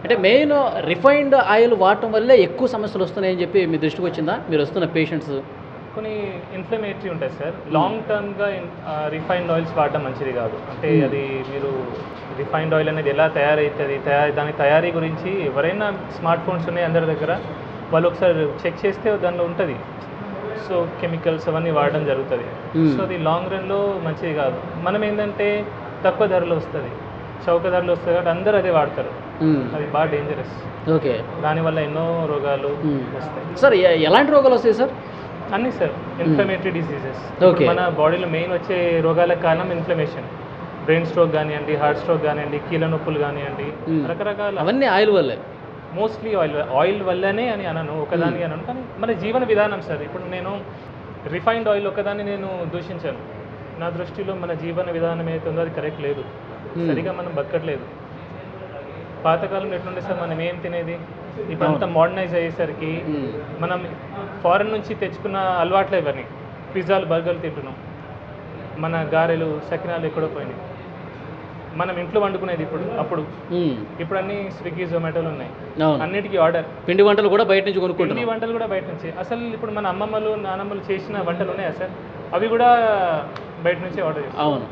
అంటే main refined oil వాడటం వల్లే ఎక్కువ సమస్యలు వస్తున్నాయని చెప్పి మీ దృష్టికి వచ్చిందా మీరు వస్తున్న పేషెంట్స్? కొన్ని ఇన్ఫ్లమేటరీ ఉంటాయి సార్. లాంగ్ టర్మ్గా రిఫైన్డ్ ఆయిల్స్ వాడడం మంచిది కాదు. అంటే అది మీరు రిఫైన్డ్ ఆయిల్ అనేది ఎలా తయారవుతుంది, దాని తయారీ గురించి ఎవరైనా స్మార్ట్ ఫోన్స్ ఉన్నాయి అందరి దగ్గర, వాళ్ళు ఒకసారి చెక్ చేస్తే దానిలో ఉంటుంది. సో కెమికల్స్ అవన్నీ వాడడం జరుగుతుంది. సో అది లాంగ్ రన్లో మంచిది కాదు. మనం ఏంటంటే తక్కువ ధరలో వస్తుంది, చౌక ధరలో వస్తుంది కాబట్టి అందరూ అదే వాడతారు. అది బాగా డేంజరస్. ఓకే, దానివల్ల ఎన్నో రోగాలు వస్తాయి. సార్ ఎలాంటి రోగాలు వస్తాయి సార్? అన్నీ సార్, ఇన్ఫ్లమేటరీ డిసీజెస్. ఓకే, మన బాడీలో మెయిన్ వచ్చే రోగాలకు కారణం ఇన్ఫ్లమేషన్. బ్రెయిన్ స్ట్రోక్ కానివ్వండి, హార్ట్ స్ట్రోక్ కానివ్వండి, కీళ్ళ నొప్పులు కానివ్వండి, రకరకాల. అవన్నీ ఆయిల్ వల్లే. మోస్ట్లీ ఆయిల్ వల్లనే అని అనను, ఒకదాని అనను, కానీ మన జీవన విధానం సార్. ఇప్పుడు నేను రిఫైన్డ్ ఆయిల్ ఒకదాన్ని నేను దూషించాను. నా దృష్టిలో మన జీవన విధానం ఏదైతే ఉందో అది కరెక్ట్ లేదు, సరిగా మనం బతకట్లేదు. పాతకాలంలో ఎట్లుండే సార్, మనం ఏం తినేది, ఇప్పుడు అంతా మోడర్నైజ్ అయ్యేసరికి మనం ఫారెన్ నుంచి తెచ్చుకున్న అలవాట్లే ఇవన్నీ. పిజ్జాలు, బర్గర్లు తింటున్నాం, మన గారెలు, సకినాలు ఎక్కడో పోయినాయి. మనం ఇంట్లో వండుకునేది ఇప్పుడు అన్నీ స్విగ్గీ, జొమాటోలు ఉన్నాయి, అన్నిటికీ ఆర్డర్. పిండి వంటలు కూడా బయట నుంచి కొనుక్కుంటాం. పిండి వంటలు కూడా బయట నుంచి. అసలు ఇప్పుడు మన అమ్మమ్మలు, నానమ్మలు చేసిన వంటలు ఉన్నాయా సార్? అవి కూడా బయట నుంచే ఆర్డర్ చేస్తాం. అవును.